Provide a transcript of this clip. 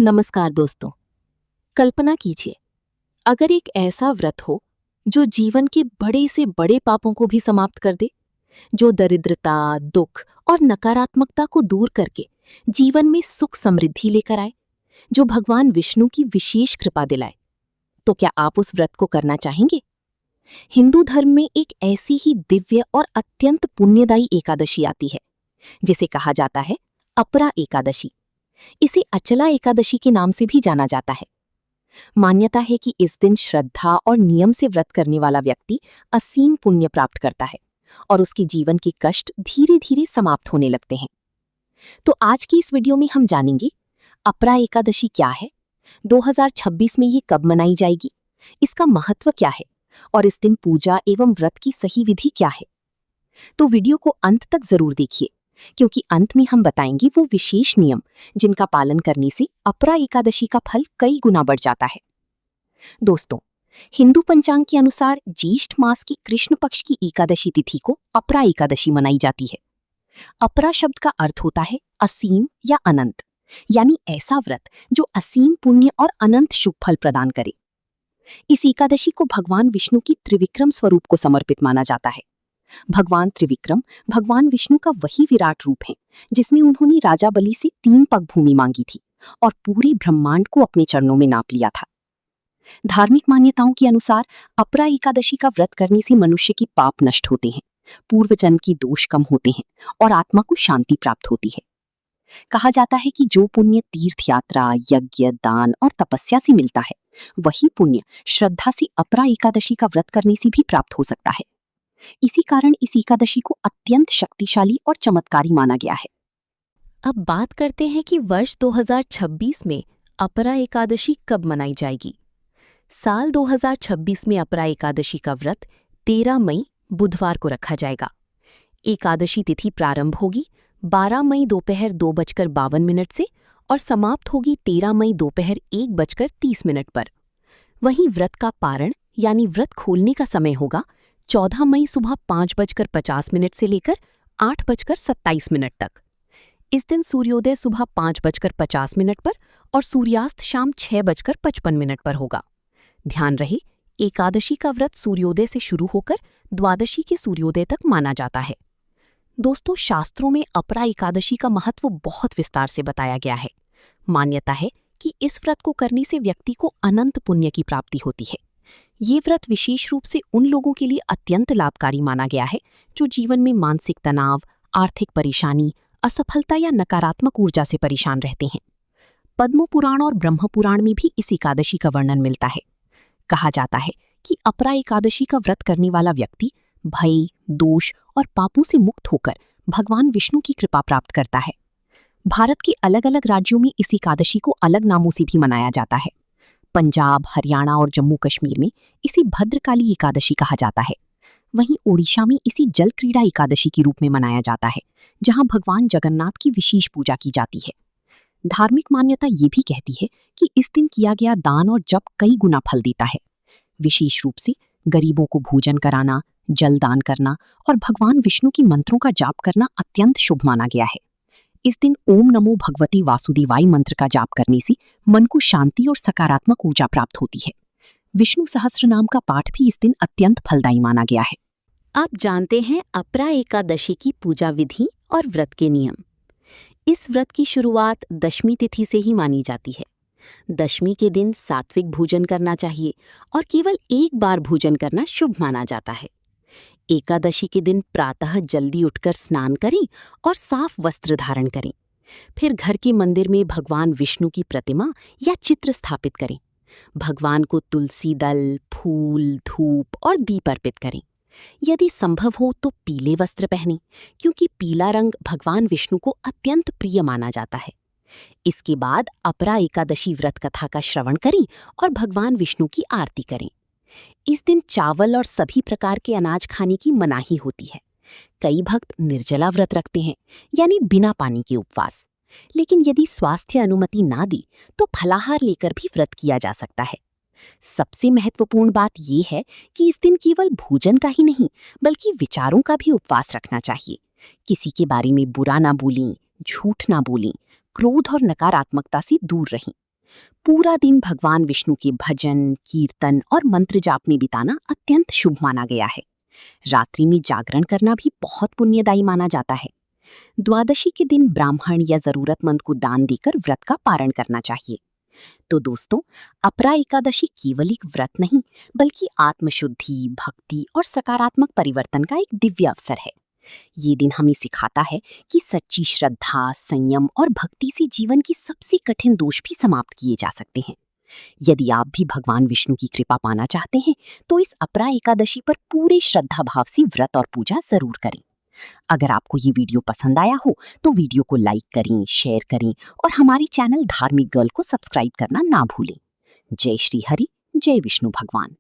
नमस्कार दोस्तों। कल्पना कीजिए, अगर एक ऐसा व्रत हो जो जीवन के बड़े से बड़े पापों को भी समाप्त कर दे, जो दरिद्रता, दुख और नकारात्मकता को दूर करके जीवन में सुख समृद्धि लेकर आए, जो भगवान विष्णु की विशेष कृपा दिलाए, तो क्या आप उस व्रत को करना चाहेंगे? हिंदू धर्म में एक ऐसी ही दिव्य और अत्यंत पुण्यदायी एकादशी आती है, जिसे कहा जाता है अपरा एकादशी। इसे अचला एकादशी के नाम से भी जाना जाता है। मान्यता है कि इस दिन श्रद्धा और नियम से व्रत करने वाला व्यक्ति असीम पुण्य प्राप्त करता है और उसके जीवन के कष्ट धीरे धीरे समाप्त होने लगते हैं। तो आज की इस वीडियो में हम जानेंगे अपरा एकादशी क्या है, 2026 में ये कब मनाई जाएगी, इसका महत्व क्या है और इस दिन पूजा एवं व्रत की सही विधि क्या है। तो वीडियो को अंत तक जरूर देखिए, क्योंकि अंत में हम बताएंगे वो विशेष नियम जिनका पालन करने से अपरा एकादशी का फल कई गुना बढ़ जाता है। दोस्तों, हिंदू पंचांग के अनुसार ज्येष्ठ मास की कृष्ण पक्ष की एकादशी तिथि को अपरा एकादशी मनाई जाती है। अपरा शब्द का अर्थ होता है असीम या अनंत, यानी ऐसा व्रत जो असीम पुण्य और अनंत शुभ फल प्रदान करे। इस एकादशी को भगवान विष्णु की त्रिविक्रम स्वरूप को समर्पित माना जाता है। भगवान त्रिविक्रम भगवान विष्णु का वही विराट रूप है जिसमें उन्होंने राजा बलि से 3 पग भूमि मांगी थी और पूरे ब्रह्मांड को अपने चरणों में नाप लिया था। धार्मिक मान्यताओं के अनुसार अपरा एकादशी का व्रत करने से मनुष्य के पाप नष्ट होते हैं, पूर्व जन्म के दोष कम होते हैं और आत्मा को शांति प्राप्त होती है। कहा जाता है कि जो पुण्य तीर्थ यात्रा, यज्ञ, दान और तपस्या से मिलता है, वही पुण्य श्रद्धा से अपरा एकादशी का व्रत करने से भी प्राप्त हो सकता है। इसी कारण इस एकादशी को अत्यंत शक्तिशाली और चमत्कारी माना गया है। अब बात करते हैं कि वर्ष 2026 में अपरा एकादशी कब मनाई जाएगी। साल 2026 में अपरा एकादशी का व्रत 13 मई बुधवार को रखा जाएगा। एकादशी तिथि प्रारंभ होगी 12 मई दोपहर 2:52 से और समाप्त होगी 13 मई दोपहर 1:30 पर। वहीं व्रत का पारण यानी व्रत खोलने का समय होगा 14 मई सुबह 5:50 से लेकर 8:27 तक। इस दिन सूर्योदय सुबह 5:50 पर और सूर्यास्त शाम 6:55 पर होगा। ध्यान रहे, एकादशी का व्रत सूर्योदय से शुरू होकर द्वादशी के सूर्योदय तक माना जाता है। दोस्तों, शास्त्रों में अपरा एकादशी का महत्व बहुत विस्तार से बताया गया है। मान्यता है कि इस व्रत को करने से व्यक्ति को अनंत पुण्य की प्राप्ति होती है। ये व्रत विशेष रूप से उन लोगों के लिए अत्यंत लाभकारी माना गया है जो जीवन में मानसिक तनाव, आर्थिक परेशानी, असफलता या नकारात्मक ऊर्जा से परेशान रहते हैं। पद्म पुराण और ब्रह्म पुराण में भी इस एकादशी का वर्णन मिलता है। कहा जाता है कि अपरा एकादशी का व्रत करने वाला व्यक्ति भय, दोष और पापों से मुक्त होकर भगवान विष्णु की कृपा प्राप्त करता है। भारत के अलग अलग राज्यों में इस एकादशी को अलग नामों से भी मनाया जाता है। पंजाब, हरियाणा और जम्मू कश्मीर में इसे भद्रकाली एकादशी कहा जाता है। वहीं ओडिशा में इसी जल क्रीड़ा एकादशी के रूप में मनाया जाता है, जहां भगवान जगन्नाथ की विशेष पूजा की जाती है। धार्मिक मान्यता ये भी कहती है कि इस दिन किया गया दान और जप कई गुना फल देता है। विशेष रूप से गरीबों को भोजन कराना, जल दान करना और भगवान विष्णु की मंत्रों का जाप करना अत्यंत शुभ माना गया है। इस दिन ओम नमो भगवती वासुदेवाय मंत्र का जाप करने से मन को शांति और सकारात्मक ऊर्जा प्राप्त होती है। विष्णु सहस्त्रनाम का पाठ भी इस दिन अत्यंत फलदायी माना गया है। आप जानते हैं अपरा एकादशी की पूजा विधि और व्रत के नियम। इस व्रत की शुरुआत दशमी तिथि से ही मानी जाती है। दशमी के दिन सात्विक भोजन करना चाहिए और केवल एक बार भोजन करना शुभ माना जाता है। एकादशी के दिन प्रातः जल्दी उठकर स्नान करें और साफ वस्त्र धारण करें। फिर घर के मंदिर में भगवान विष्णु की प्रतिमा या चित्र स्थापित करें। भगवान को तुलसी दल, फूल, धूप और दीप अर्पित करें। यदि संभव हो तो पीले वस्त्र पहनें, क्योंकि पीला रंग भगवान विष्णु को अत्यंत प्रिय माना जाता है। इसके बाद अपरा एकादशी व्रत कथा का श्रवण करें और भगवान विष्णु की आरती करें। इस दिन चावल और सभी प्रकार के अनाज खाने की मनाही होती है। कई भक्त निर्जला व्रत रखते हैं, यानी बिना पानी के उपवास। लेकिन यदि स्वास्थ्य अनुमति ना दी तो फलाहार लेकर भी व्रत किया जा सकता है। सबसे महत्वपूर्ण बात यह है कि इस दिन केवल भोजन का ही नहीं, बल्कि विचारों का भी उपवास रखना चाहिए। किसी के बारे में बुरा ना बोलें, झूठ ना बोलें, क्रोध और नकारात्मकता से दूर रहें। पूरा दिन भगवान विष्णु के भजन, कीर्तन और मंत्र जाप में बिताना अत्यंत शुभ माना गया है। रात्रि में जागरण करना भी बहुत पुण्यदायी माना जाता है। द्वादशी के दिन ब्राह्मण या जरूरतमंद को दान देकर व्रत का पारण करना चाहिए। तो दोस्तों, अपरा एकादशी केवल एक व्रत नहीं, बल्कि आत्मशुद्धि, भक्ति और सकारात्मक परिवर्तन का एक दिव्य अवसर है। ये दिन हमें सिखाता है कि सच्ची श्रद्धा, संयम और भक्ति से जीवन की सबसे कठिन दोष भी समाप्त किए जा सकते हैं। यदि आप भी भगवान विष्णु की कृपा पाना चाहते हैं, तो इस अपरा एकादशी पर पूरे श्रद्धा भाव से व्रत और पूजा जरूर करें। अगर आपको ये वीडियो पसंद आया हो तो वीडियो को लाइक करें, शेयर करें और हमारे चैनल धार्मिक गर्ल को सब्सक्राइब करना ना भूलें। जय श्री हरि, जय विष्णु भगवान।